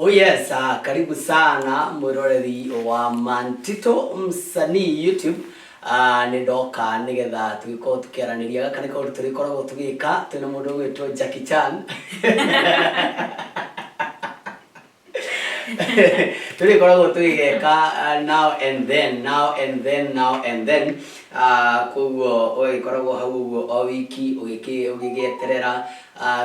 Oh yes, karibu sana mwiroreri wa Mantito msanii YouTube. Nindoka nigetha tugiko tukiaraniria kana ko turikoragwo tugika twina mundu gwitwo Jackie Chan. Turikoragwo tugika now and then koguo oikoragwo hau uguo o wiki ugigieterera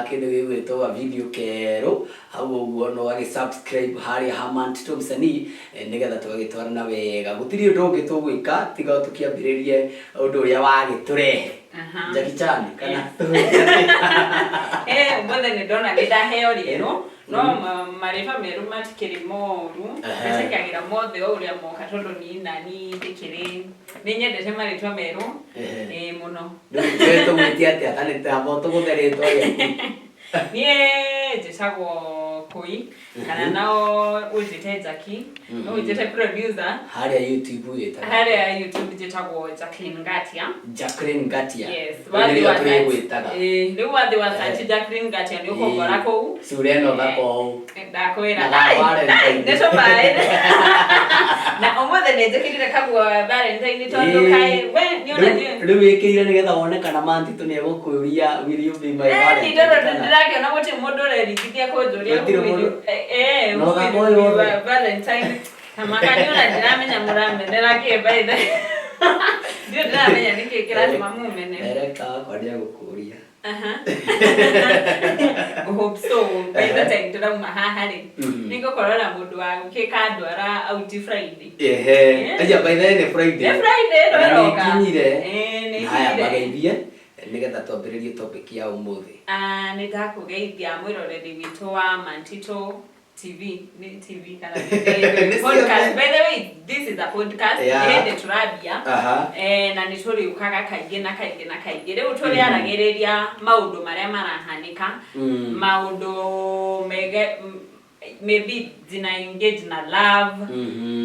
kindu gigwitwo video kero hau uguo no subscribe haria ha Mantito msanii nigetha tugagitwarana wega gutiri undu ungi tugwika tiga tukiambiririe undu uria wagiturehe Jackie Chan kana mbona ni dona gidaheo rero no marifa meru matikiri moru ndikagira mothe uria moka tondu ni nani ndikiri ninyendete maritwa meru muno ndugeto gwitia atia kana tamoto gutheretwo nie jisagwo koi kana nao ujite Jackie no ujite producer haria YouTube yeta haria YouTube jitagwo Jackline Ngatia yes wadi wataga ni wadi watati Jackline Ngatia ni ukongora ko sureno bako ndakwira neto bae na omothe nejekirire kabwa Valentine tondu kai we ni ona riu wikirire nigetha wone kana Mantito ni egukuria will you be my Valentine ndirake ona guti mundu rerithithia kunjuria Valentine kama kanyona ndiramenya muramendera kibaithe ndio ndiramenya nikikira mamu mene ereka kwadia gukuria hope so by the time turauma haha ri niko korora mundu wa gukikandwara out Friday aja by the end Friday roka ni haya bageithie nigetha twambiririe topic ya umuthi nitakugeithia mwiroreri witu wa Mantito TV kana podcast. By the way, this is a podcast yende turabia na nituri ukaga kaige na kaige riu turi aragereria maundu maria marahanika maundu maybe dina engage na love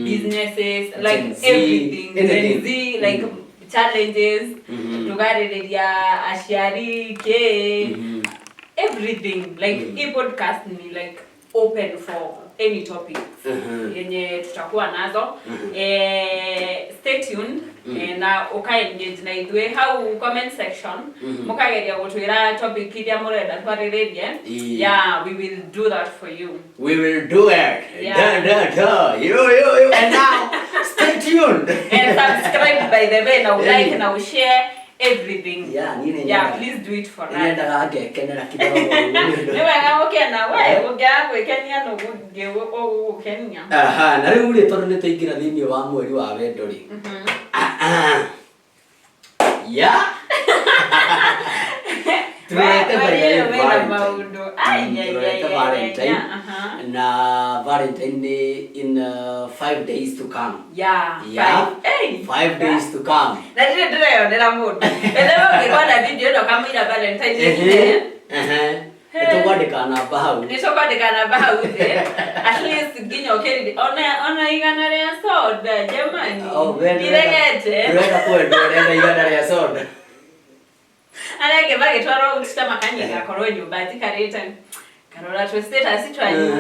businesses like everything like challenges tugarereria aciari ke everything like a podcast ni like open for any topics yenye tutakuwa nazo stay tuned na engage na idwe how comment section mukageria gutwira topic iria murenda twariririe we will do that for you. We will do it. Yo and now stay tuned and subscribe by the way, now like now share everything. Please do it for us. Nenda kenera kidogo. Niwe ngakena we ugakwe kenya no gugewo Kenya. Na riu ri tondu nituingira thiini wa mweri wa wendo ri. Valentine. Na Valentine in 5 days to come. 5 days to come. Na ndio ndio mundu. Ndio ngikwa na video ndo kama ila Valentine. Nitugwandika namba hau. Nitugwandika namba hau the. At least ginyo keri ona igana ria soda jamani. Diregete. Urenda kwenda igana ria soda. Areke bagitwara utita makanyika korwo nyumba tikareta karora to status twani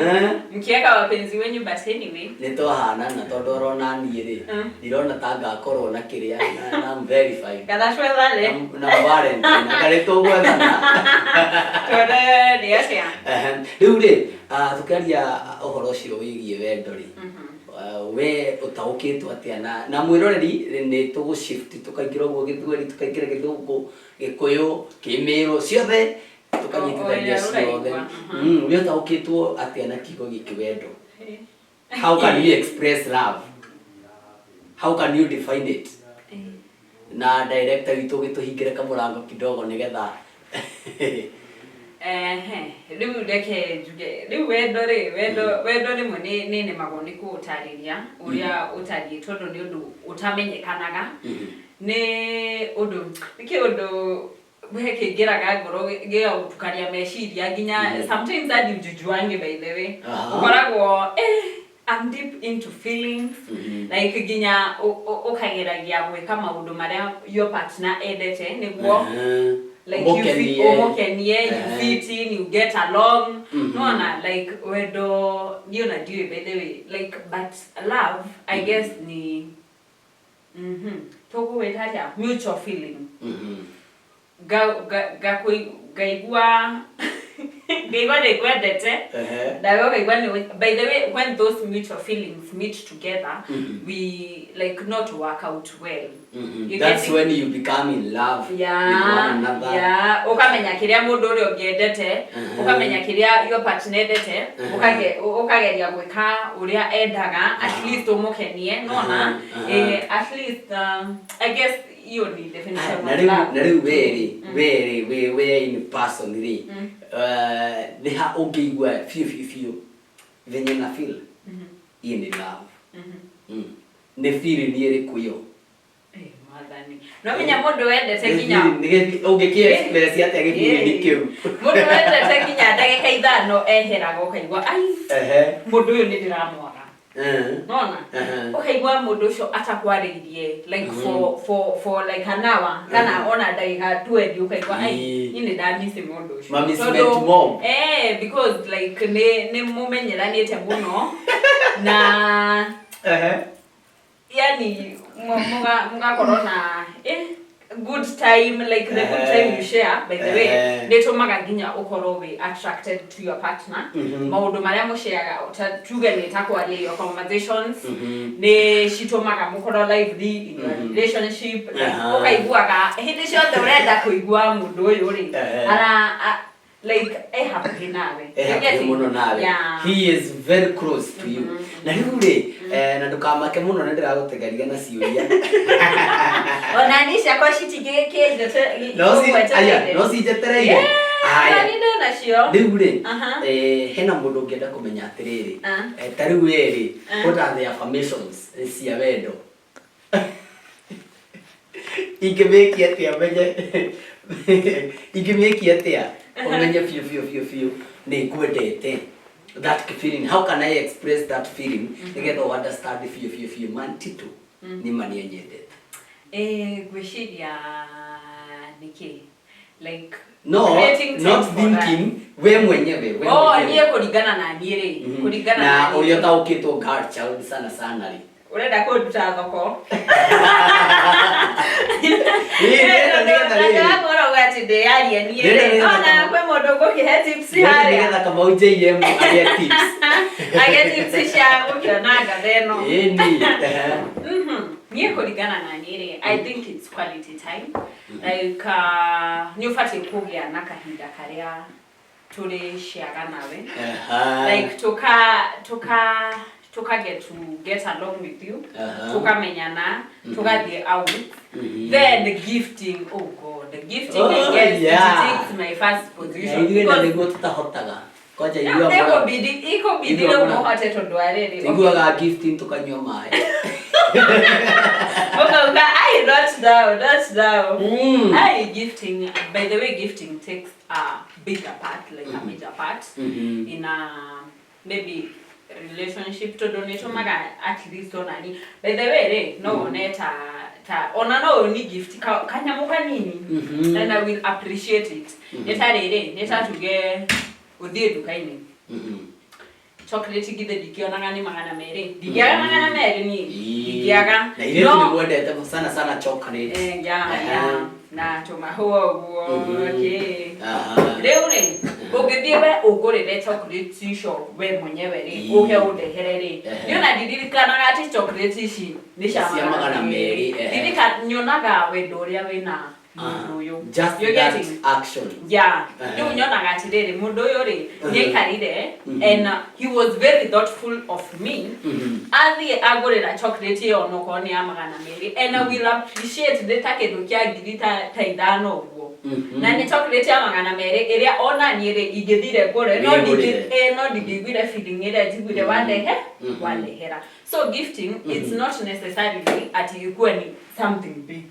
mkieka wapenzi wenyu but anyway nitohana na tondu rona nie ri ndirona tanga korwo na kiria na I'm verified kana shwethale na Valentine kareto gwethana tore ndiacia riu ri tukaria uhoro ucio wigie wendo ri we utaukitwo atia na mwiroreri ni tugu shift tukaingira uguo githweri tukaingira githungu gikuyu kimiro ciothe tukanyitithania ciothe we utaukitwo atia na kigo giki wendo how can you express love, how can you define it na director witu gituhingire kamurango kidogo nigetha riu ndeke njuge riu wendo rimwe ni magoni ku utariria uria utarie tondu ni undu utamenyekanaga ni undu niki undu weke geraga ngoro gea utukaria meciria ginya sometimes adi jujuange by the way ukoragwo I'm deep into feelings like ginya ukageragia gwika maundu maria your partner endete niguo like you fit in, you get along. No, like wedo you na do by the way, like but love I guess ni toko wetaja mutual feeling. Gaigua by the way, when those mutual feelings meet together, we like not work out well. That's when you become in love with one another. Yeah. Ukamenya kiria mundu uri ongendete, ukamenya kiria your partner endete, ukageria gwika uria endaga, at least umukenie, nona at least I guess you need definition of love. Nari very in person ri neha ungigwa few venye na feel in love ne feel ni ere kuyo madani no menya mundu wendete kinya ungikie express yate agifeel ni kiu mundu wendete kinya ndagika ithano eheraga ukaigwa ai mundu uyu ni ndiramwona nona ukaigwa mundu ucio atakwaririe like for like an hour kana ona ndagika 20 ukaigwa ai ini ndamisi mundu ucio because like ne mumenyeranite muno na yani mga corona good time, like the good time you share by the way neto magaginya ukoro we attracted to your partner maudo maria mo share tuge ni takwa le your conversations ne shito maga mukoro live in your relationship ukaigua ka hindi sho the urenda kuigua mundu uyu ri ara like happy nawe he is very close to you na rĩu na ndukamake muno nĩ ndĩragutegeria na ciũria ona ni ciakwa citigĩke no cinjetereire aya ni ndona cio rĩu hena mũndũ ũngĩenda kũmenya atĩrĩrĩ ta rĩu what are the affirmations cia wendo ingĩmĩkia atĩa menye ingĩmĩkia atĩa umenye fiu nĩ ngwendete that feeling. How can I express that feeling? Nigetha understand fiu man tito ni mani enyendete gwĩciria niki like not thinking we mwenyewe niye kuringana na niĩ rĩ kuringana na ũrĩa taũkĩtwo girl child sana rĩ urenda kũnduta thoko I think it's quality time. Like nĩũbatiĩ kũgĩa na kahinda karĩa tũrĩciaga nawe like get along with you tukamenyana tugathiĩ out then the gifting, oh god, the gifting I guess it takes my first position because nĩguo tutahotaga koja iko bidi leo muhote tondu arere iguaga gifting tukanyua maĩ okay that's down gifting, by the way, gifting takes a bigger part, like a major part in a maybe relationship to donate maga at least onani. By the way, no neta ona no ni gift kanyamuka nini and I will appreciate it. Neta tuge udie dukaini chocolate gide dikiona ngani magana mere dikiaga magana mere ni dikiaga na ile ni mwendete sana chocolate na tomahua okay leo ni ugithiwe ugurire chocolate shop we mwenyewe ri uke undeherere yona ndiririkana ati chocolate ici ni cia magana meri ndirika nyonaga wendo uria wina mundu uyu you're getting action you nyonaga atiriri mundu uyu ri nyekarire and he was very thoughtful of me athi agurira chocolate yo no ko ni magana meri and I will appreciate the takedo kia ngirita ta ithano uguo na ni chocolate ya magana meri iria ona ni ri ingithire ngure no ndigigwire feeling ira jigwire wandehera. So gifting it's not necessarily ati ikweni something big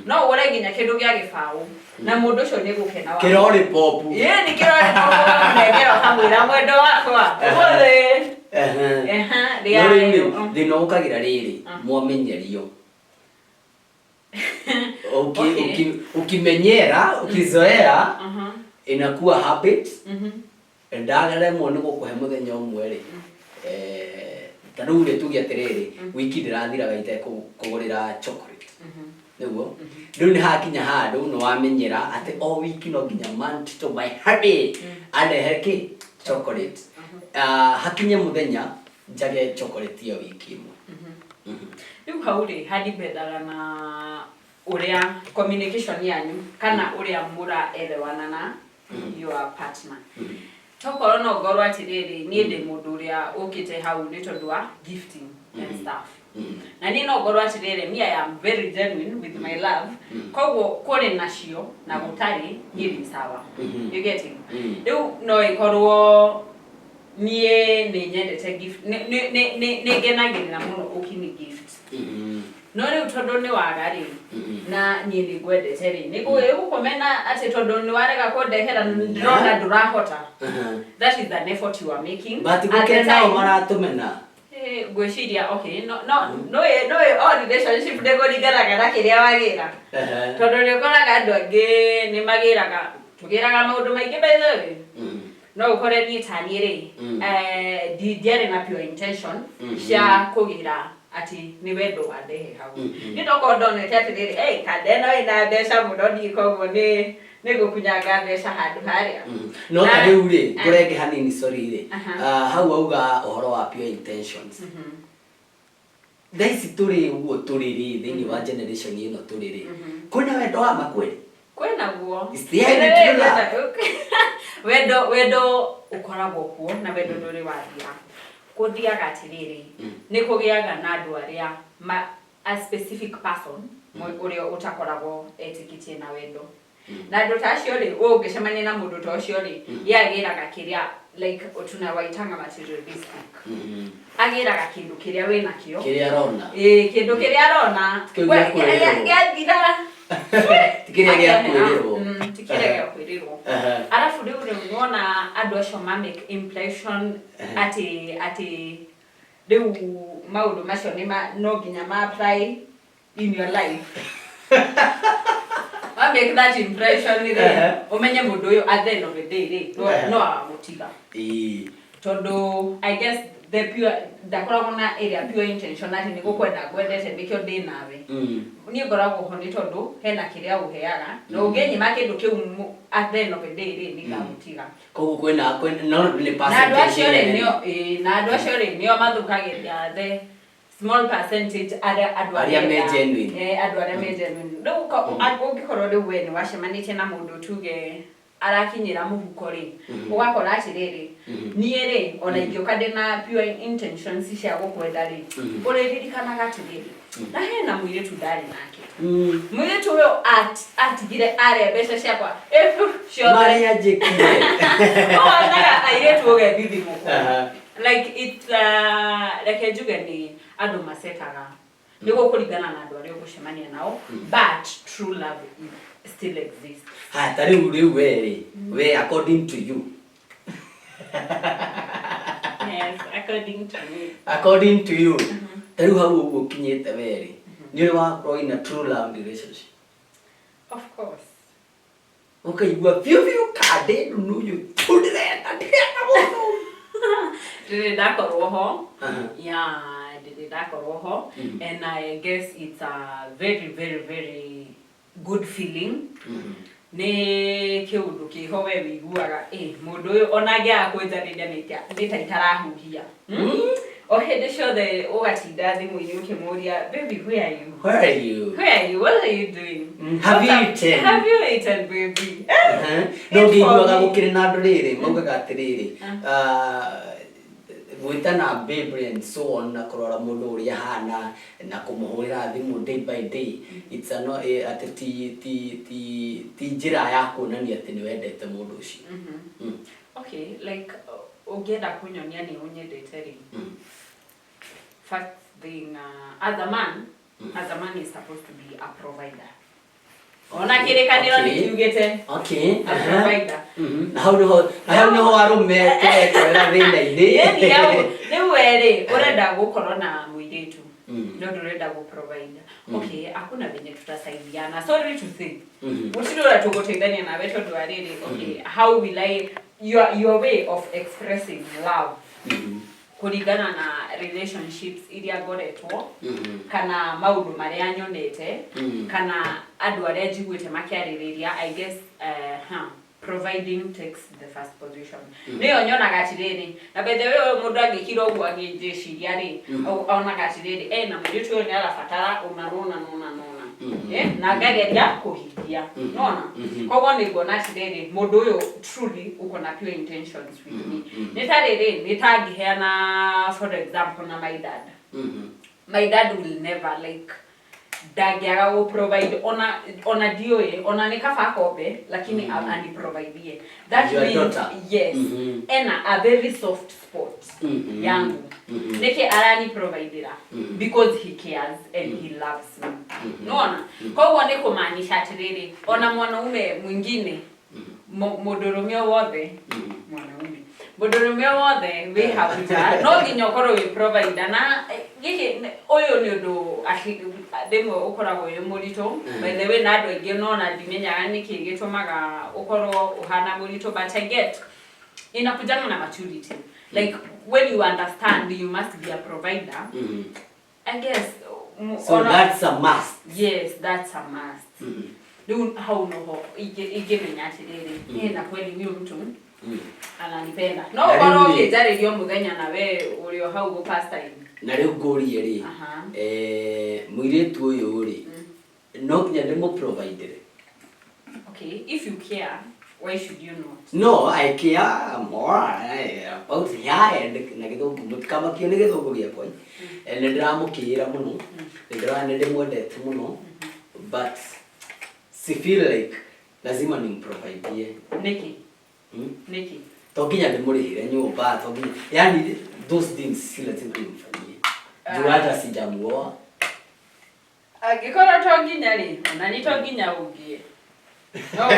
no ore ginya kindu gia gifau na mundu ucio ni gukena wa kirori pop ni kirori pop ngegero kamwira mwendo wakwa thina ukagira riri mwamenyerio ukimenyera ukizoea inakuwa habit ndagare mone gukuhe muthenya umwe ri tanu ri tugia tiriri wiki ndirathira gaite kugurira chocolate niguo riu ni hakinya handu no wamenyera ati o wiki no nginya month to my habit arehe ki chocolate hakinye muthenya njage chocolate ya wiki imwe riu hauri hadi bedala na uria communication yanyu kana uria mura elewana na your partner tokoro no gorwa atiriri ni ndi mundu uria ukite hau ni tondu wa gifting and stuff na ni no gorwa atiriri me I am very genuine with my love koguo kore nacio na gutari nyiri sawa you getting riu no ikorwo nie ni nyendete gift ne genagirira muno ukini gift no riu tondu ni wagari na nyiri gwendete ri ni gukomena ati tondu ni warega kondehera ndona ndurahota that is an effort you are making but gukena maratumena gwiciria okay no all relationship de gorigaraga kiria wagira tondu ni koraga andu angi ni magiraga tugiraga maundu maingi by the way no ukore ni tani ri diare na pure intention cia kugira ati ni wendo wandehe hau ni toko ndonete atiriri kadeno ina mbeca muno ndikoguo ni gukunyanga mbeca handu haria no riu ri ngurenge hanini sorry ri hau auga uhoro wa pure intentions daisi turi uguo turiri thini wa generation ino turiri kuna wendo wa makweli kwena guo wendo ukoragwo kuo na wendo nduri wathia kuthiaga atiriri ni kugiaga na andu aria a specific person uria utakoragwo etikitie na wendo na andu tacio ri ungicemania na mundu tacio ri yagiraga kiria like utuna waitanga materialistic agiraga kindu kiria wina kio kiria arona kindu kiria arona yathira tikiria gya kwirirwo tikiria gya kwirirwo alafu riu niwona andu acio ma make impression ati riu maundu macio ni no nginya ma apply in your life I make that impression ni umenye mundu uyu at the end of the day no agutiga tondu I guess the pure dakoragwo na area pure intention ati ni gukwenda gwendete nikio ndi nawe ni ngoragwo ho ni tondu hena kiria uheaga no ungenyima kindu kiu at the end of the day ni gagutiga koguo kwena no ni percentage na andu acio ri nio mathukagiria the small percentage aria me genuine andu aria me genuine riu ungikorwo riu we ni wacemanitie na mundu tuge arakinyira muhuko ri ugakora atiriri nie ri ona ingioka ndina pure intentions cia gukwenda ri uririkanaga atiriri na hena mwiritu ndari nake mwiritu uyo atigire are mbeca ciakwa Maria jikire ona airetu ugethithi muko like it's like ejuge ni andu masetaga niko kuringana na andu aria ugucemania nao but true love still exists tari uri we according to you yes according to you tari hau ukinyete weri ni wa grow in a true love relationship of course okay you feel kade no you tudreta did that roho yeah did that roho and I guess it's a very very very good feeling ne kiundu kiho we wiguaga mundu uyu onagia kwithariria nita itarahuhia hede ciothe ugatinda thimu-ini ukimuria baby where are you what are you doing have you eaten baby no ngiguaga gukire na andu riri maugaga atiriri gwitana baby and so on na kurora mundu uria hana na kumuhurira thimu day by day it's a no at ti njira ya kuonania ati ni wendete mundu ucio okay like ungenda kunyonia ni unyendete ri first thing as a man is supposed to be a provider ona kirikaniro ni kiugete a provider how no arume kwera thina ine ni weri urenda gukorwo na muiritu ndio turenda go provide. Okay, hakuna venye tutasaidiana. Sorry to say. Usidora tugoteithania na wetu ndo ariri. Okay, how will I your way of expressing love? Kuringana na relationships iria ngoretwo kana maundu maria nyonete kana andu aria njiguite makiaririria, I guess providing takes the first position. Niyo nyonaga atiriri na by the way mundu angikira uguo angijiciria ri onaga atiriri na mundu ucio ni arabatara unanona na ngageria kuhikia nona koguo ni ngona atiriri mundu uyu truly uko na pure intentions with me. Nitariri nitangiheana for example na my dad will never like dagiaga go provide ona dioe ona nikafa kobe lakini ani provide that means yes a very soft spot yangu neke arani providera because he cares and he loves me nona kwa hiyo niko maanisha atiriri ona mwanaume mwingine modoromio wothe mwanaume bodoromio wothe we have no ginyokoro we provide na giki oyo ni ndo demo ukoragwo yo murito by the way na ndo ingi no na dimenyaga niki gitumaga ukorwo uhana murito but I get inakujana na maturity like when you understand you must be a provider. I guess so that's a must. Yes, that's a must. Do how no igimenya atiriri na kweli huyo mtu ananipenda no baro kijari ryo muthenya nawe urio hau go past time na rĩu ngũrie rĩ mũirĩtu ũyũ rĩ no nginya ndĩmũ provide. Okay, if you care why should you not? No, I care more about na gĩthũngũ mũtikamakio nĩ gĩthũngũ gĩakwa nĩ ndĩramũkĩra mũno nĩ ndĩmwendete mũno but si feel like lazima nimprovide Niki to nginya ndĩmũrĩhĩre nyũmba to nginya yani those things si lazima nimfanyie juu hata sijamuoa agikora to nginya rĩ na ni to nginya ũngie no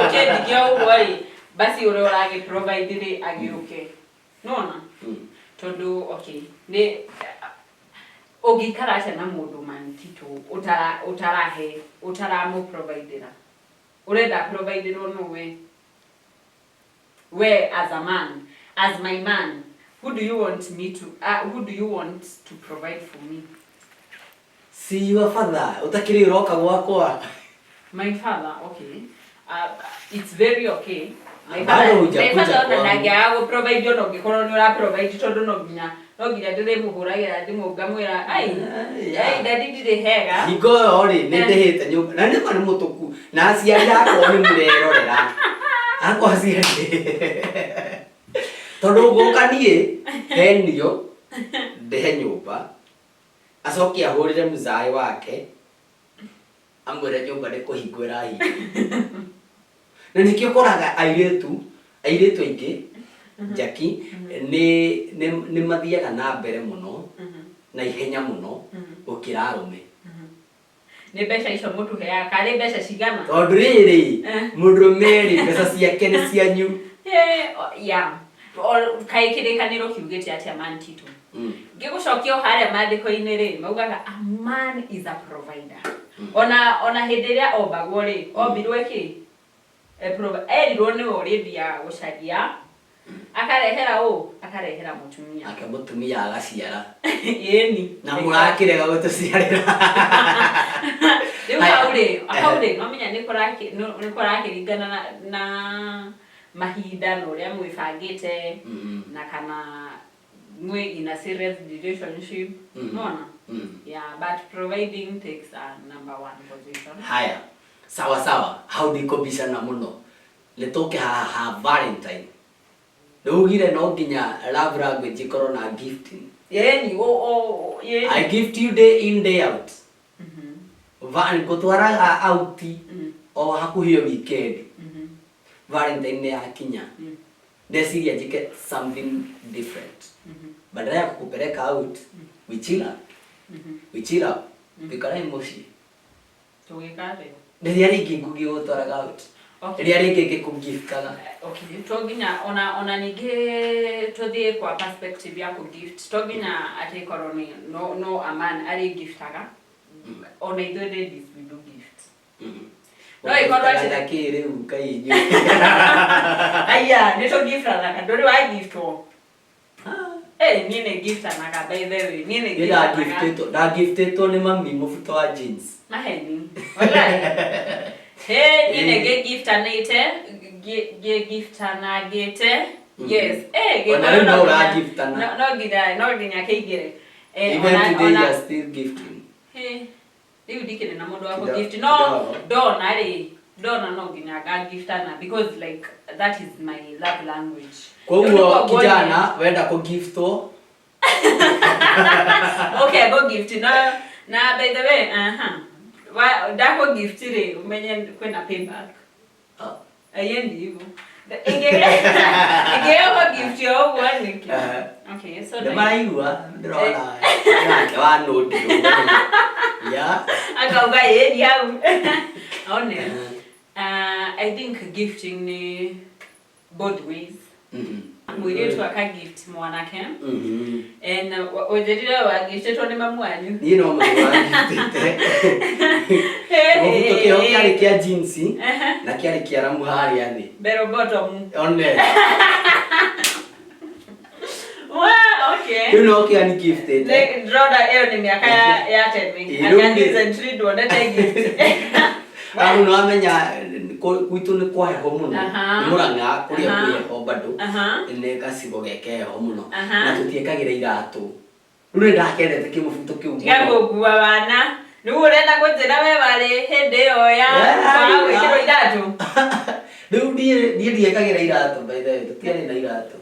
ukendigia uwai basi ule urage provide rĩ agiuke nona tondu okay ni ogikara acha na mundu mantito utaramu providera urenda providero no where as a man, as my man, who do you want to provide for me? See your father. Utakiri roka gwakwa. My father, okay. It's very okay. My father ndagiaga go provide no ngikoro ni ura provide tondu no nginya ndire muhuragira ndimugamwira ai daddy ndire hega higo ori ni ndihite nyumba na ni mwana mutuku na aciari akwa ni murerorera akwa aciari tondu gukanie henio ndehe nyumba acoki ahurire muzai wake amwire nyumba ni kuhingwira hi na nikio koraga airetu aingi Jackie ni mathiaga na mbere muno na ihenya muno gukira arume ni besha ico mutu heaga kale besha cigana tondu riri murume ri besha ciake ni cianyu kai kirikaniro kiugite atia man tito ngigucokia haria mandiko-ini ri maugaga a man is a provider ona hindiria ombagwo ri ombirwe ki erirwo ni urindia gucaria akarehera mutumia agaciara yeni na murakirega gutuciarira riu aure no menya ni kurakirigana na mahinda no ria mwifangite na kana mwe in a serious relationship no but providing takes a number one position. Haya sawa how dikobishana muno letoke ha Valentine ugire no nginya love language ikoro na gifting yeni yeni I gift you day in day out van gotwara out o hakuhio weekend Valentine ne akinya ndesiria jike something different badala ya kukupeleka out we chill up bikara emotion tugikare ndia ringi ngugi gutwara out Okay. Ria ringi ngikugiftaga. Okay, toginya ona nige tothie kwa perspective ya gift. Toginya ati koroni no aman ari giftaga. Ona ithuĩ ladies we do gifts. No ikorwo ati ndakire ukai inyu. Aya, nito giftana ndori wa giftwo. Niĩ nĩ giftanaga by the way. Niĩ nĩ giftanaga. Da giftetwo nĩ mami mũbuto wa jeans. Maheni. Wallahi. Niĩ nĩ giftanĩte, giftanagĩte. Yes. Ona no ura giftana. No nginya kĩingĩre. Even today you are still gifting. Rĩu ndikĩrĩ na mũndũ wa kũgift. No, Dona no nginya giftana because like that is my love language. Kwa kijana wenda kugiftwo. Okay, go gift. Na by the way, ndako gift ri umenye kwenda payback. Ayendi hivyo. Ingeo gift yo waniki. Okay, so the maraigua ndrona yake wa nodi. Yeah. Akauga yedi hau. One. I think gifting ni both ways. Mwiretu akagift mwanake. And ojerira wa gift toni mamwanyu. You know my wife. Ofuto ke okari kia jeans na kiari kia ramu hari yani. Bero bottom. Onne. Okay. You know kia ni gifted. Like Roda ni miaka ya 10. Akaniza ntri do na gift. No amenya kuitu ni kwa heho muno. Muranga kuria kuya bado. Ene kasibo geke heho muno. Na tutiekagira iratu. Rune ndakendete kimubuto kiu. Gagugua bana. Riu urenda kunjira we bari hindi yo ya kwa gwikiro iratu. Riu ndiekagira iratu by the way. Tutiari na iratu.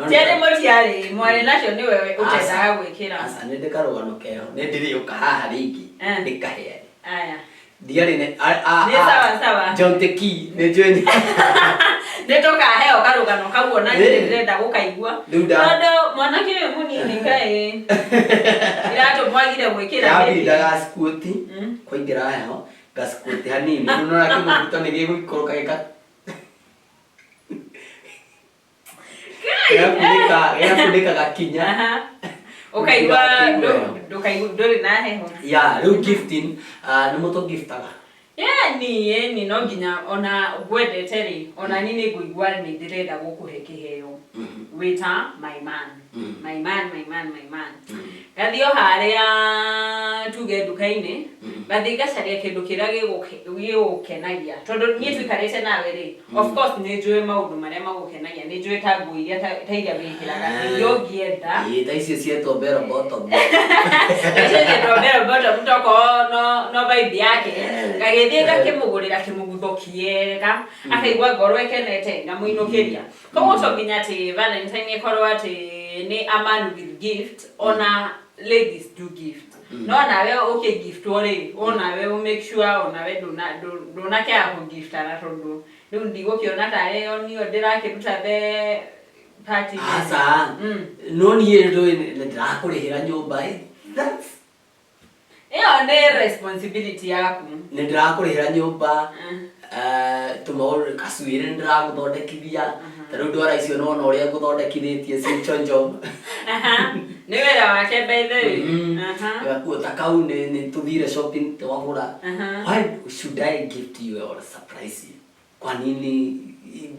Tiari motiari mwari nacio ni wewe utendaga gwikira. Asa nende karugano keho. Nendiri ukahaha ringi. Nikahe. Aya. Diari ne Ni sawa. John Teki ne join. Netoka heo karugano kaguo na ndirenda gukaigua. Tondo mwanake munini kae. Irato mwagire gwikira baby. Ya ndaga skuti. Kuingira heo gaskuti hanini. Nona kimubuto ni gigukoroka gika. Ya kudeka gakinya. Ukaigua nduri na heho. Ya, riu gifting ni muto giftaga. Ni no nginya ona gwendete ri ona nini nguigua ni ndirenda gukuhe kiheo. Wita my man. My man. Gathio haria tuge dukaini. Gathi gacaria kindu kiria gigukenagia. Tondu nie twikarite nawe ri. Of course ni njue maundu maria magukenagia. Ni njue ta ngui iria ta iria wikiraga. Yo gienda. Ta icio cietwo bero bottom. Icio cietwo bero bottom toko no vibe yake. Gagithie gakimugurira kimugutho kiega. Akaigua ngoro ekenete ngamuinukiria. Koguo to nginya ti Valentine ikorwo ati ni a man with gift ona ladies do gift. No nawe okay gift ore ona we make sure ona we dona kya ko gift ara tondu riu ndigukiona tare oni ndirakiruta the party asa no ni ndo ndirakurihira nyumba that's ne responsibility yaku ndirakurihira nyumba tomorrow kasuire ndiraguthondekithia taru ndwara icio no no ria guthondekithĩtie ci chonjo ni wera wake by the way kuota kau ni tuthire shopping twagura. Why should I gift you or surprise you? Kwa nini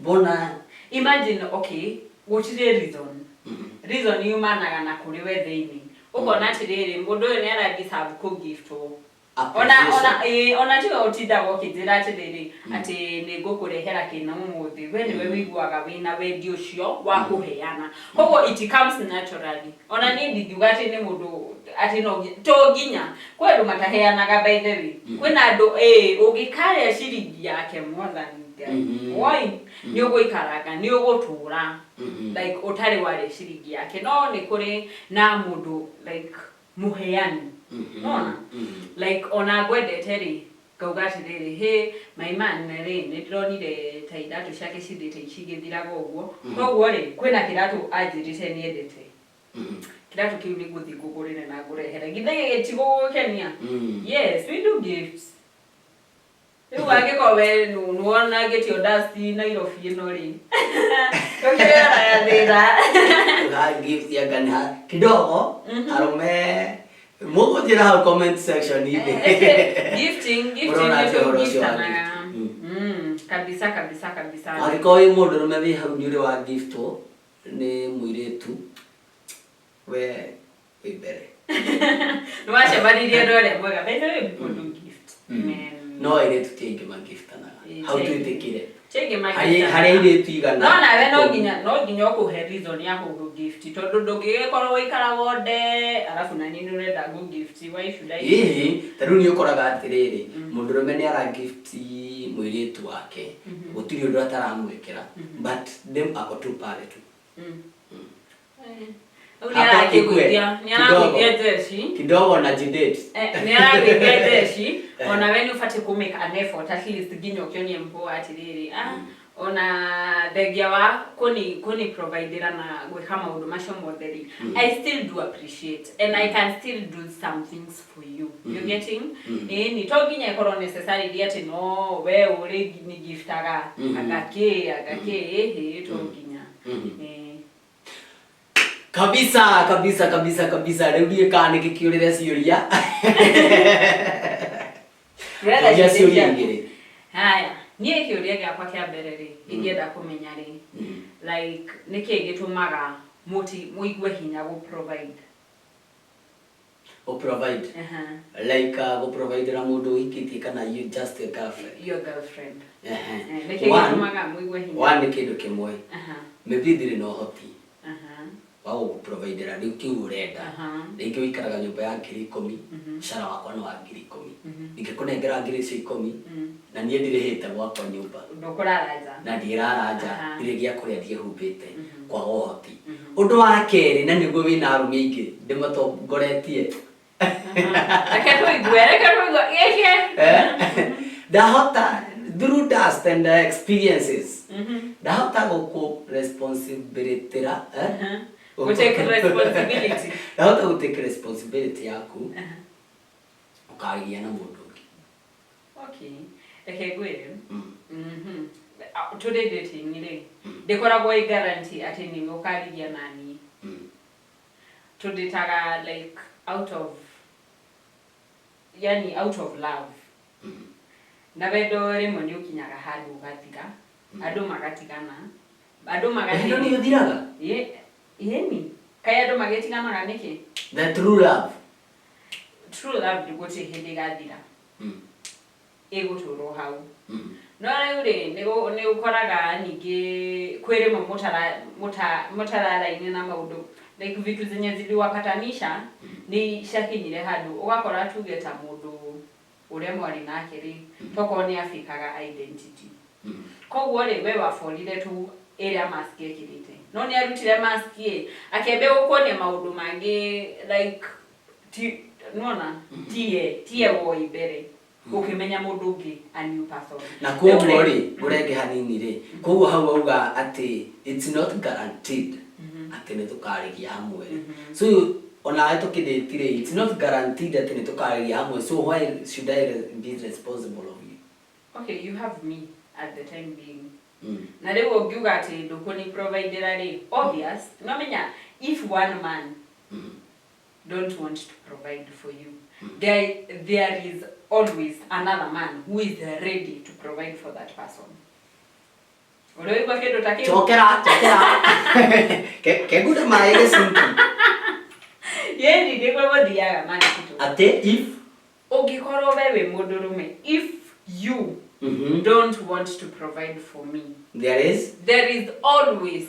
bona imagine okay what is the reason you managa na kuri wetheini ukona tiriri mundu uyu ni aradeserve ku gift ona tiga utinda gukithira atiriri ati ni ngukurehera kina umuthi we ni we wiguaga wina wendi ucio wa kuheana koguo it comes naturally ona ni ndingiuga ati ni mundu ati no to ginya kweru mataheanaga by the way kwina andu ugikaria ciringi yake mwathani why ni uguikaraga ni ugutura like utari wari ciringi yake no ni kuri na mundu like muheani no like ona gwendete ri kaugati riri he my man ri ni ndronire ta iratu ciake cithite icigithiraga uguo koguo ri kwina kiratu ajirite ni endete kiratu kiu ni guthi ngugurire na ngurehere githege gitiguo kenia yes we do gifts Rĩu angĩkorwo we nuona get your dust Nairobi ĩno rĩ. Tũkĩra ya thĩra. Ga gift ya gana kidogo arome Mungu jira hao comment section hivi. Gifting kabisa. Angĩkorwo wĩ mũndũ ũrũme wĩ hau nĩ ũrĩ wa giftwo nĩ mũirĩtu we wĩ mbere. Nĩ wacemanirie andũ arĩa mwega bethĩ wĩ mũndũ gift. No airĩtu ti aingĩ magiftanagha. Hau twĩtĩkire. Harĩa airĩtu igana. No nawe no nginya ũkũhe reason ya kũgũ gift tondũ ndũngĩgĩkorwo ũikaraga wothe arabu na nĩ ũrenda go gift why should I? Tarĩu nĩ ũkoraga atĩrĩrĩ mũndũ ũrũme nĩ ara gift mũirĩtu wake gũtirĩ ũndũ ataramwĩkĩra but them ako tu pale tu. Kidogo na jidate. Nĩ aragwĩthia jeshi ona we nĩ ũbatiĩ kũ make an effort at least nginya ũkĩonie mpũ atĩrĩrĩ ona thengia wa kũni providera na gwĩka maũndũ macio mothe rĩ I still do appreciate and I can still do some things for you. You getting? Ni to nginya ikorwo necessary atĩ no we ũrĩ ni giftaga agake to nginya. Kabisa rĩu ndiĩ kana nĩ kĩũrĩre ciũria. Rĩrĩa ciũria ngĩrĩ. Haya, niĩ kĩũria gĩakwa kĩa mbere rĩ ingĩenda kũmenya rĩ like nĩkĩ gĩtũmaga mũigue hinya gũ provide. Provide. Like go provide ra mũndũ wĩkĩtie kana you just a girlfriend. Your girlfriend. Nĩkĩ gĩtũmaga mũigue hinya. One nĩ kĩndũ kĩmwe. Maybe ndĩrĩ na ũhoti. Wao provide ra rĩu kĩu ũrenda. Rĩngĩ wĩikaraga nyũmba ya 10,000 cara wakwa nĩ wa 10,000. Ingĩkũnengera 10,000 na niĩ ndirĩhĩte gwakwa nyũmba. Ndũkũraraja. Na ndiraraja ndirĩ gĩa kũrĩa ndiĩhumbĩte kwa ũhoti. Ũndũ wa kerĩ na nĩguo wĩna arũme aingĩ ndĩmatongoretie. Dahota through dust and experiences. Dahota go responsibility ra go take responsibility. Dahota go take responsibility yaku. Ukagia na mũndũ ũngĩ. Okay. Reke ngwĩre. Today dating rĩ ndĩkoragwo I guarantee atĩ nĩ ũkarigia nani. Tũndĩtaga like out of love. Na wendo rĩmwe nĩ ũkinyaga handũ ũgatiga andũ magatigana andũ magatigana. Nĩ ũthiraga? Yeni kaĩ andũ magĩtiganaga nĩkĩ? The true love ndĩgũtĩ hĩndĩ gathira ĩgũtũrwo hau. No rĩu rĩ nĩ ũkoraga ningĩ kwĩ rĩmwe mũtarara-inĩ na maũndũ like vitu zenye ziliwapatanisha ni shakinyire handũ ũgakora tuge ta mũndũ ũrĩa mwarĩ nake rĩ tokorwo nĩ afikaga identity. Koguo rĩ we wafolire tu ĩrĩa mask ĩkĩrĩte no nĩ arutire mask akĩambe gũkuonia maũndũ mangĩ like nona tie woi mbere ukimenya mũndũ ũngĩ a new person. Na koguo rĩ ũrenge hanini rĩ koguo hau auga atĩ it's not guaranteed atĩ nĩ tũkarĩgia hamwe. So ona tũkĩdĩtire it's not guaranteed atĩ nĩ tũkarĩgia hamwe. So why should I be responsible of you? Okay, you have me at the time being. Na rĩu ũngiuga atĩ ndũkũni provider rĩ obvious no menya if one man don't want to provide for you there is always another man who is ready to provide for that person. Uliwa kedo take chokera keguda maige simple yendi ndiko bodiaga mani kitu ate if ogikorwo wewe mũndũrũme if you don't want to provide for me there is always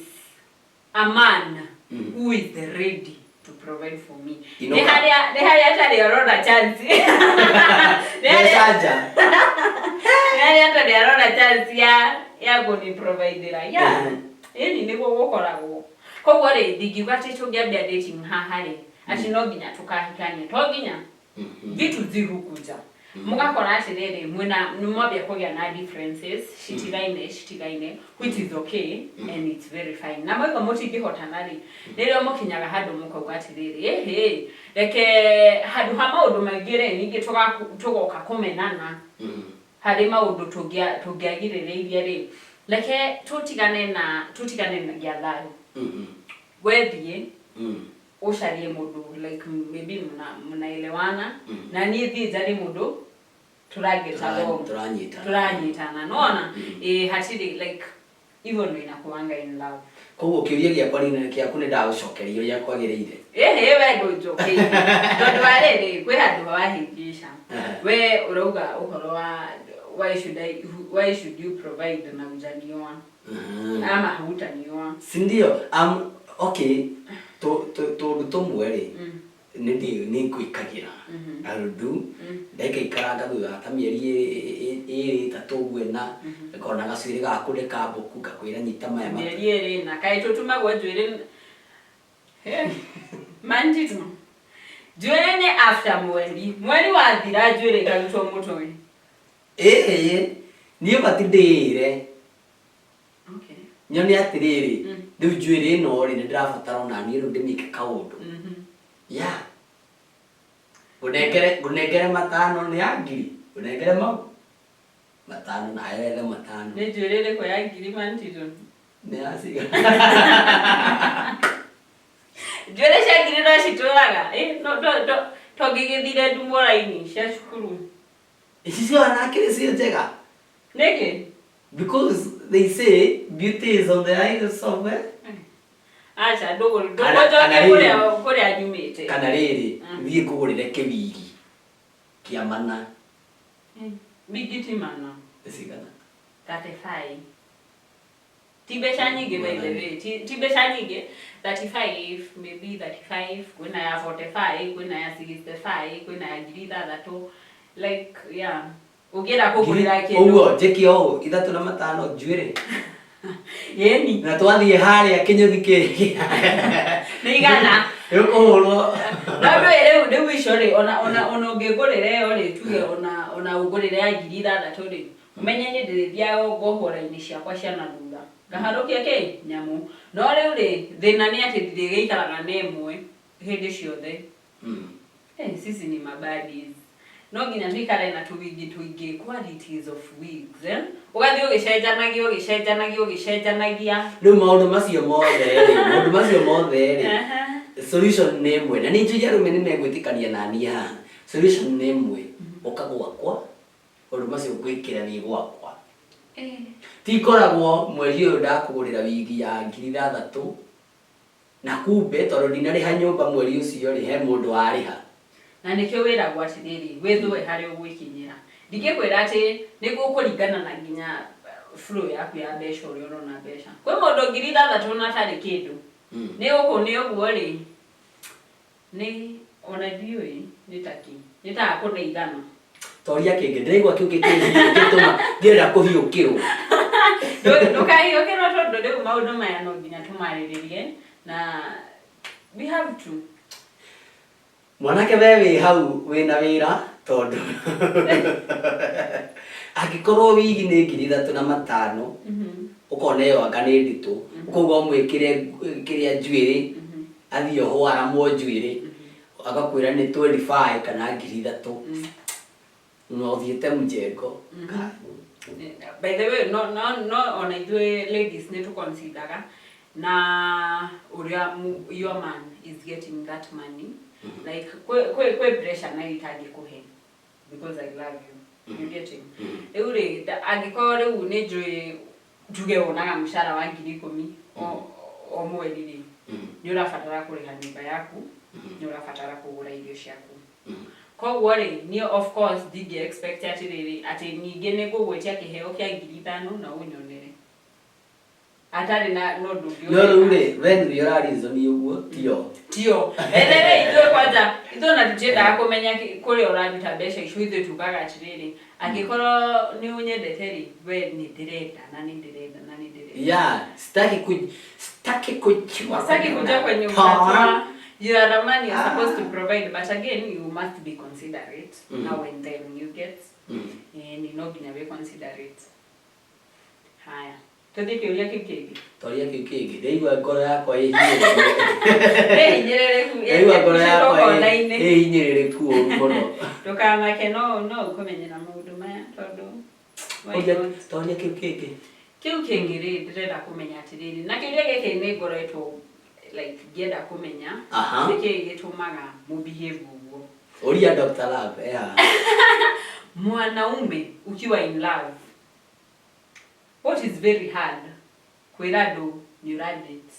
a man who is ready to provide for me. They had a chance. Ya go ni provider ya eni ni gukoragwo koguo ri ndingiuga ati tungĩambia dating haha ri ati no nginya tukahikanie to nginya vitu zigukuja mugakora ati riri mwina nimwambia kũgĩa na differences shitigaine which is okay and it's very fine na mwiko mutingĩhotana ri rĩrĩa mũkinyaga handũ mũkauga ati riri reke handũ ha maũndũ maingĩ ri ningĩ tugoka kũmenana harĩ maũndũ tũngĩagirĩrĩirie rĩ reke tũtigane na gĩa thayũ wethiĩ ucarie mũndũ like maybe mnaelewana na niĩ thiĩ njarĩ mũndũ turanyitana nona hatirĩ like hivyo ndio inakuanga in love. Koguo kiuria giakwa kĩaku nĩ ndagũcokeria ũrĩa kwagĩrĩire. We ndũnjokeire tondũ arĩrĩ kwĩ handũ wahĩngĩca we ũrauga ũhoro wa why should you provide na ujanioa ama hutanioa si ndio? Okay tondũ tũmwe rĩ nĩ kwĩkagĩra arũndu ndaikaikaranga thutha ta mĩeri ĩrĩ ĩtatũ ũguo na ngona gacuĩrĩ gaku nĩ kambũku ngakwĩra nyita maya mĩeri ĩrĩ na kaĩ tũtumagwo njuĩrĩ manjitũ njuĩrĩ nĩ after mweri wathira njuĩrĩ ĩkarutwo mũtwe. Niĩ batindĩire nyone atĩrĩrĩ rĩu njuĩrĩ ĩno rĩ nĩ ndĩrabatara ona niĩ rĩu ndĩmĩke kaũndũ ngũnengere matano nĩ ya ngiri ngũnengere mau matano na yethe matano nĩ njuĩrĩ ĩrĩkũ ya ngiri manjitũ nĩ ya ciga njuĩrĩ cia ngiri no citũraga tongĩgĩthire ndumũra-inĩ cia cukuru ici ciona kĩrĩ cio njega nĩkĩ because they say beauty is on the eyes of acha ndũgũcoke kũrĩa nyumĩte kana rĩrĩ thiĩ kũgũrĩre kĩwigi kĩa mana bigiti mana cigana 35 ti mbeca nyingĩ by the way ti mbeca nyingĩ 35 maybe 35 kwĩna ya 45 kwĩna ya 65 kwĩna ya 6,000 like yeah ũngĩenda kũgũrĩra kĩndũ ũguo njĩkio ũũ 3 na 5 njuĩrĩ yeni na twathiĩ harĩa kĩnyũthi kĩrĩ nĩ igana ũkũhũrwo no rĩu icio rĩ ona ũngĩgũrĩra ĩyo rĩ tuge ona ũgũrĩra ya 6,000 rĩ umenye nĩ ndĩrĩthiaga ngohora-inĩ ciakwa cia na thutha ngaharũkia kĩ nyamũ no rĩu rĩ thĩna nĩ atĩ ndirĩgĩikaraga na ĩmwe hĩndĩ ciothe sisi ni mabadis no nginya tuikare na tuwigi tuingi qualities of wigs ugathiĩ ũgĩcenjanagia rĩu maũndũ macio mothe rĩ solution nĩ ĩmwe na nĩ njũi arũme nĩ megwĩtĩkania na niĩ haha solution nĩ ĩmwe ũka gwakwa maũndũ macio gwĩkĩra nĩ gwakwa ti koragwo mweri ũyũ ndakũgũrĩra wigi ya 6,000 na kumbe tondũ ndinarĩha nyũmba mweri ũcio rĩ he mũndũ warĩha na nĩkĩo wĩragwo atĩrĩrĩ wĩthũe harĩa ũgwĩkinyĩra ndingĩkwĩra atĩ nĩ gũkũringana na nginya flow yaku ya mbeca ũrĩa ũrona mbeca kwĩ mũndũ 6,000 na tarĩ kĩndũ nĩ ũguo rĩ nĩ ona ndiũĩ nĩ ta kũneigana toria kĩngĩ ndĩraigua kĩu gĩtũma ngĩrenda kũhiũkĩrwo ndũkahiũkĩrwo tondũ rĩu maũndũ maya no nginya tũmarĩrĩrie na we have to mwanake we wĩ hau wĩna wĩra tondũ angĩkorwo wigi nĩ 3,500 ũkona ĩyo anga nĩ nditũ ũkauga ũmwĩkĩre kĩrĩa njuĩrĩ athiĩ oho aramwo njuĩrĩ agakwĩra nĩ 25 kana 3,000 no thiĩte mjengo by the way no ona ithuĩ ladies nĩ tũconsideraga na ũrĩa your man is getting that money like kwe pressure na itangĩkũhe because I love you you getting rĩu angĩkorwo rĩu nĩ njũĩ njuge wonaga mũcara wa 10,000 o mweri rĩ nĩ ũrabatara kũrĩha nyũmba yaku nĩ ũrabatara kũgũra irio ciaku koguo rĩ niĩ of course ndingĩ expect atĩrĩrĩ atĩ ningĩ nĩ ngũgwĩtia kĩheo kĩa 5,000 na ũnyonere atarĩ na no ndũngĩ no rĩu rĩ we nĩ ũrarizoni ũguo tio ithuĩ kwanja ithuĩ na tũtiendaga kũmenya kũrĩa ũraruta mbeca icio ithuĩ tugaga atĩrĩrĩ angĩkorwo nĩ ũnyendete rĩ we nĩ ndĩrenda na nĩ ndĩrenda sitaki kujua kwenye utatoa you are the man you're supposed to provide but again you must be considerate now and then you get and you know gina be considerate haya tũthiĩ kĩũria kĩu kĩngĩ toria kĩu kĩngĩ ndaigua ngoro yakwa ĩhinyĩrĩrĩku mũno ndũkamake no ũkũmenyera maũndũ maya tondũ Tonya kiukeke. Kiukenge ri ndirenda kumenya atiriri. Na kiuria geke ni ngoretwo like ngenda kumenya. Niki gitumaga mu behave uguo. Oria Dr. Love, yeah. Mwanaume ukiwa in love. What is very hard? Kwira do neuradit.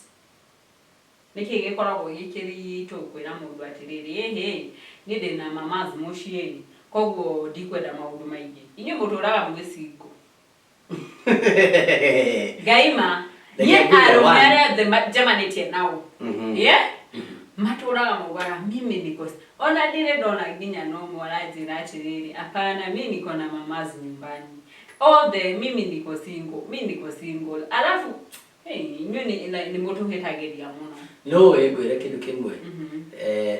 Niki gikoragwo gikiri to kwira mundu atiriri ehe ni ndina mama's mucieni koguo ndikwenda maundu maingi inyu muturaga mugicingo gaima ye arumere the Germany now yeah maturaga mugara mimi niko ona ndire ndona nginya no mwarajira atiriri apana mimi niko na mama's nyumbani all the mimi niko single alafu ni mutu hetageria muno no egwire kindu kimwe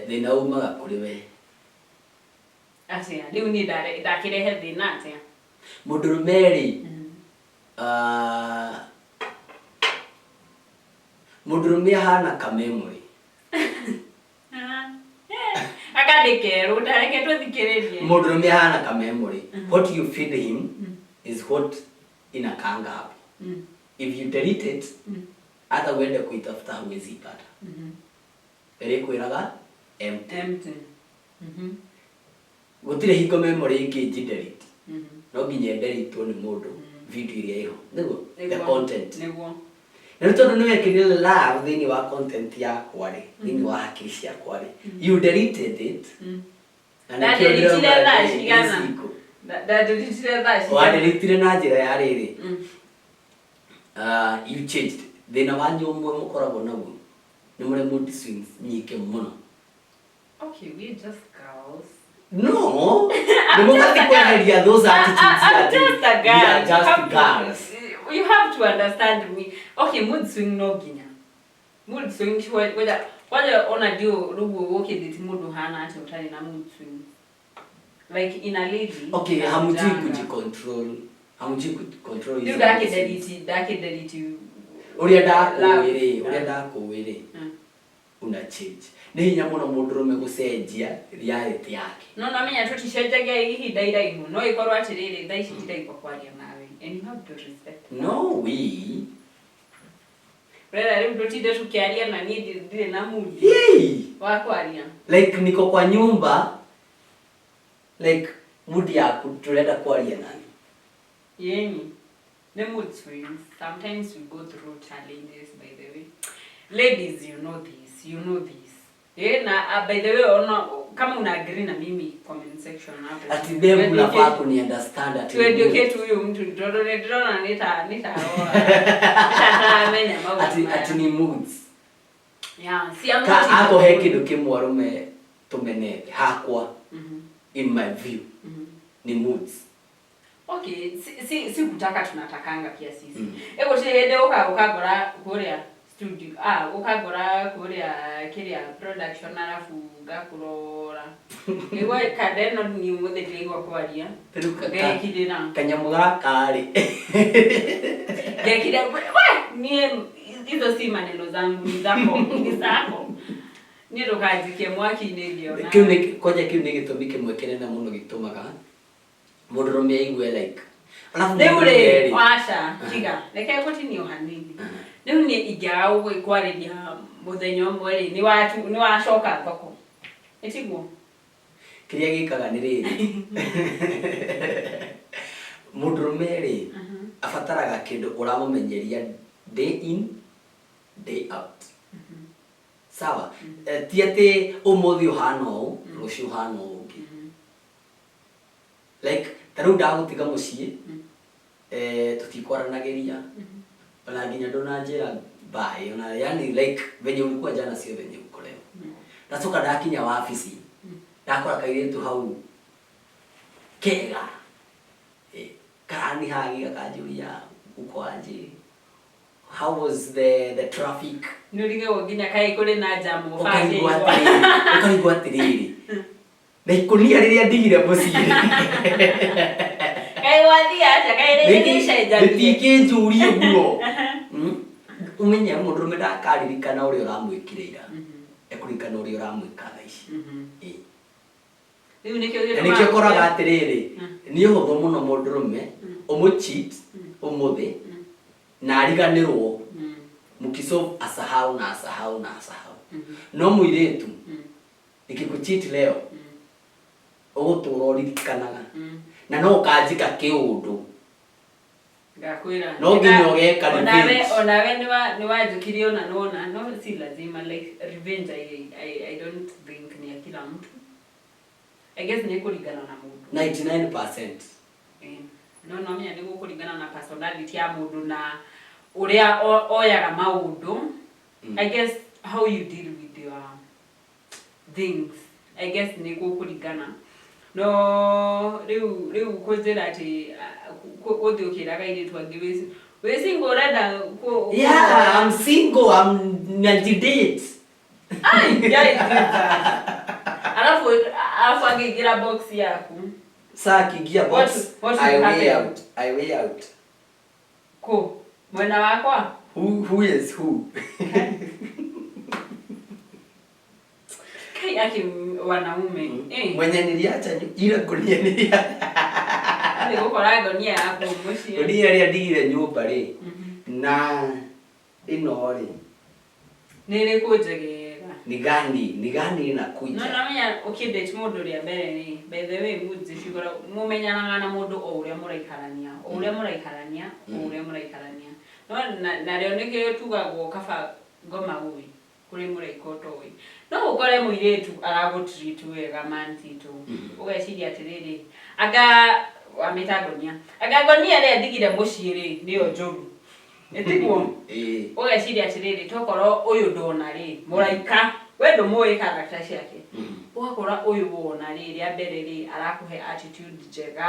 thina umaga kuri we atia riu ni ndakirehe thina atia mudurumeri mudurumi hana kamemory akadekero utareke twithikiririe mudurumi hana kamemory what you feed him is what inakanga hapo if you delete it hata uende kuitafuta huwezi pata ere kwiraga empty gutire hiko memory ingi delete no nginya delete ni mundu video iria iho nego the content nego na tondu no yekire love thini wa content ya kwari thini wa hakiri cia kwari you deleted it na delete that shigana that delete that wa delete na njira ya riri you changed thina wa nyumwe mukoragwo naguo ni muri mood swings nyike muno okay we just girls no the moment kweheria those attitudes just a girl. We are just girls. You have to understand me okay mood swing no ginya mood swing whether ona dio rugo okay date mood hana ati utani na mood swing like in a lady okay hamuji kujicontrol you dake delete uria ndakuwire una change ni hinya muno mundurume gucenjia reality yake no menya tutishenjaga ihinda iraihu no ikorwo atiriri thaa ici itaiko kwaria nawe and you have to respect no we rera riu tutinde tukiaria na ni ndire na mudi wa kwaria like niko kwa nyumba like mudi yaku turenda kwaria nani yeni the mood swings sometimes we go through challenges by the way ladies you know this na by the way ona kama una agree na mimi comment section hapo ati them unafaa kuni understand ati to educate huyo mtu ndona nitaoa amenya mambo ati ni moods yeah si ambacho hapo hekidu kimwarume tumenete hakwa in my view ni moods okay si kutaka tunatakanga pia sisi ego tihende ukagora kuria studio ukagora kuria kiria production alafu gakurora ego kadeno ni muthe kigwa kwaria gekidina kanyamuga kari gekida ni hizo si maneno zangu ni zako ni rokazi ke mwaki niliona kiu ni gitumi kimwe kinene muno gitumaga mundurume igwe like alafu ndeure washa kiga leke continue hanini riu ni igao gwikwareria muthenya umwe ni washoka thoko etiguo kiria gikaga ni riri mundurume ri afataraga kindu uramumenyeria day in day out sawa tiate umuthi uhano rucio uhano ungi like taru ndagutiga mucii tutikwaranagiria ona nginya ndona njira bye ona yani like venye ulikuwa jana sio venye uko leo natoka ndakinya wabici ndakora kairetu hau kega karani hagi akajuria uko aje how was the traffic nurige woginya kai kuri na jamu fasi ukaigwa atiriri na ikunia riria ndigire mucii kai wathia acha kai riria shaija ndike njuri uguo umenya mundurume ndakaririkana uria uramwikire ira ekuririkana uria uramwika thaa ici Riu nikio nikio koraga atiriri ni uhuthu muno mundu rume umucheat umuthi na ariganirwo mukiso asahau no muiretu ikikucheat leo ugutura uririkanaga na no ukajika kiundu ngakwira no nginya ugeka onawe ni wajikirio na nona no si lazima like revenge I don't think ni kila mtu. I guess ni kulingana na mundu 99%. No mimi ni kulingana na personality ya mundu na uria oyaga maundu. I guess how you deal with your things. I guess ni kulingana. No riu kuzira ati uthi ukiraga ile twangiwezi we single rada yeah I'm single I'm multi-date alafu angigira box yako saa kigia box I way out ko mwana wako who is who kai yake wanaume mwenye niliacha ile gunia niliacha ni gukora gunia hapo mushi gunia ria ndigire nyumba ri na ino ri nile kujegera ni gani na kuja no namenya ukidate mundu ria mbere ni by the way muzi shigora mumenyana na mundu o uria muraikarania no na leo nige tugagwo kaba ngoma uwi kuri muraikoto uwi no ukore muiretu aragutreat wega mantito ugeciria atiriri agagonia ria ndigire muciiri niyo njogu etiguo ugeciria atiriri tokoro uyu ndona ri muraika wendo moe character ciake ugakora uyu wona ri ria mbere ri arakuhe attitude njega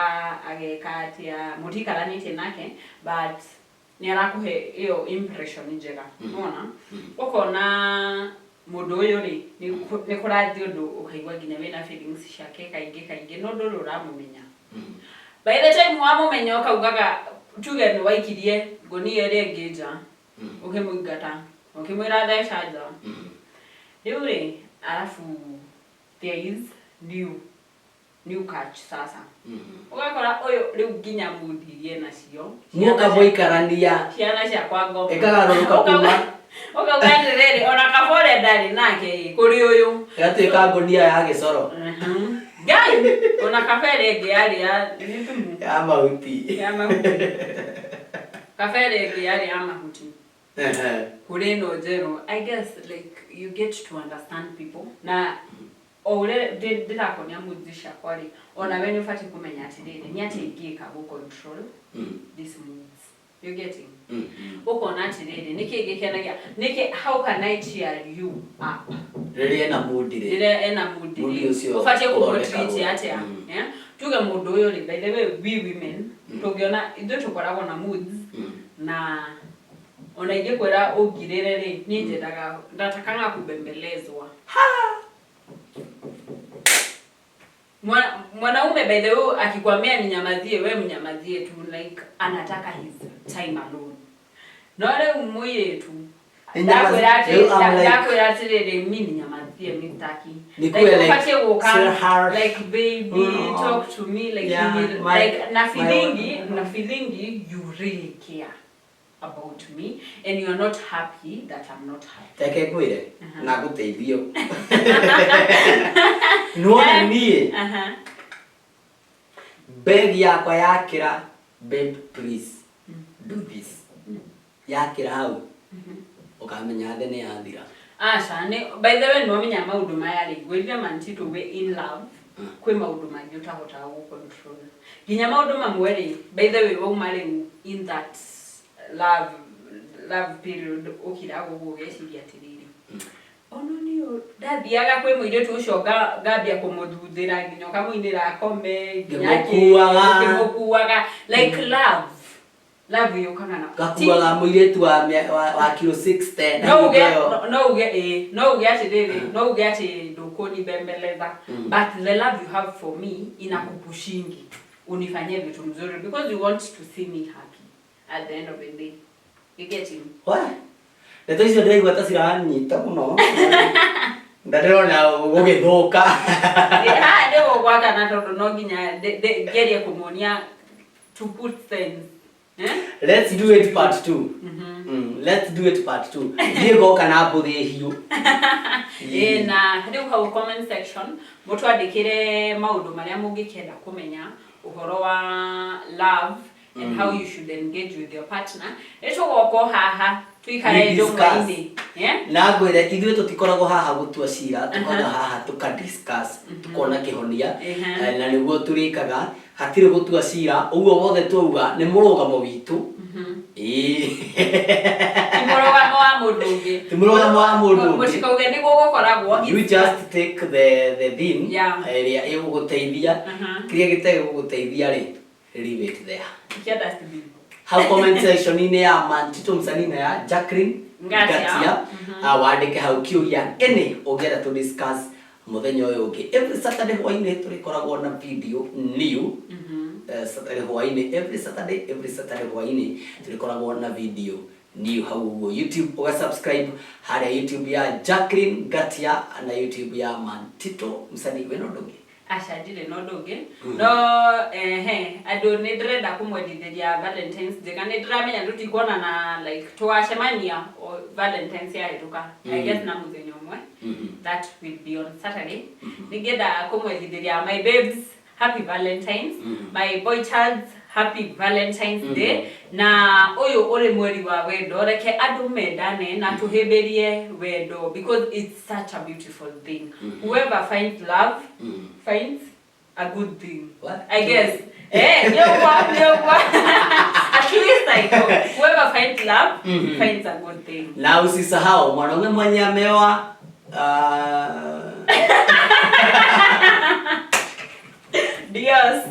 ageka atia mutikaranite nake but ni arakuhe iyo impression njega unaona ukona mundu uyu ri ni kurathi undu ukaigwa ginya wena feelings ciake kaingi no ndu uramumenya by the time wamumenya ukaugaga tuge ni waikirie gonia ri ngeja ukimugata ukimwira theshaja riu ri alafu there is new catch sasa ugakora uyu riu ginya muthirie nacio muka boikarania ciana cia kwa ngoma ekagaruka kuma ukauganiriri ona kabore ndari nake kuri uyu yatuika ngonia ya gicoro gai ona kafere ngi yari ya mahuti kafere ngi yari ya mahuti kuri no zero. I guess like you get to understand people na ore ndirakonia muzisha kwari ona when you fati kumenya atiriri ni ati ngika go control this moods you getting ukona atiriri niki how can I cheer you up riri ena mood ufati kumotreat atia tuge mundu uyu ri by the way we women tugiona ithu tukoragwo na moods na ona ige kwera ugirire ri ni njendaga ndatakanga kubembelezwa mwanaume by the way akikwambia ninyamazie wewe mnyamazie tu like anataka his time alone nore umuye tu ndakwera ati mimi ninyamazie mitaki like baby talk to me like you need like na feeling you really care about me and you are not happy that I'm not happy take kwire na guteithio no nie beg yakwa yakira babe please do this yakira hau ukamenya thene yathira asha ne by the way no menya maundu maya ri gwithia mantito we in love kwe maundu mangi utahota go control ginya maundu mamwe ri by the way wo mari in that love period ukira go geciria atiriri ono niyo ndathiaga kwe muiretu ucio ngambia kumuthuthira nginya kamuinira akome nginya kimukuaga like love yokana na gakuaga muiretu wa kilo 610 no uge atiriri no uge ati ndukoni bembeleza but the love you have for me inakupushingi unifanyie vitu mzuri because you want to see me happy at the end of the day. You get him? What? Leto hizo ndio igwata sirani tamuno. Ndarona ugithuka. Ndio kwa kana tondu no nginya gerie kumuonia to put things. Let's do it part 2. Let's do it part 2. Diego kana mbuthi hiu. Na riu hau comment section mutu andikire maundu maria mungikenda kumenya uhoro wa love and how you should engage with your partner. Eto goko haha tuikare ndongo-ini. Na ngwire ithuĩ tutikoragwo haha gutua cira, tukoragwo haha tuka-discuss, tukona kihonia, na niguo turikaga hatire gutua cira, uguo wothe twauga ni murugamo witu. Timurugamo wa mundu ungi. Timurugamo wa mundu ungi. Mushikauge niguo gukoragwo. You just take the thing area iguguteithia, kiria gitege guguteithia ri, leave it there. Kiada stibi. How comment section ine ya Mantito msanina ya Jackline Ngatia wandike hau kiuria ene ogera to discuss muthenya uyu ungi every Saturday hwaine turikoragwo na video new Saturday hwaine every Saturday hwaine turikoragwo na video new hau YouTube uga subscribe haria YouTube ya Jackline Ngatia na YouTube ya Mantito msanii weno ndungi ashadile no doge no ado ne dreda kumwedithia Valentine's Day kana ndramenya tutikona na like twashemania Valentine's ya ituka I guess na muthenya umwe that will be on Saturday nigeda kumwedithia my babes happy Valentine's my boy child happy Valentine's Day na oyo ole mweri wa wendo reke andu mendane na tuheberie wendo because it's such a beautiful thing. Whoever finds love finds a good thing. What? I guess yo at least I know whoever finds love finds a good thing. Na usisahau mwanaume mwenye ameoa Dios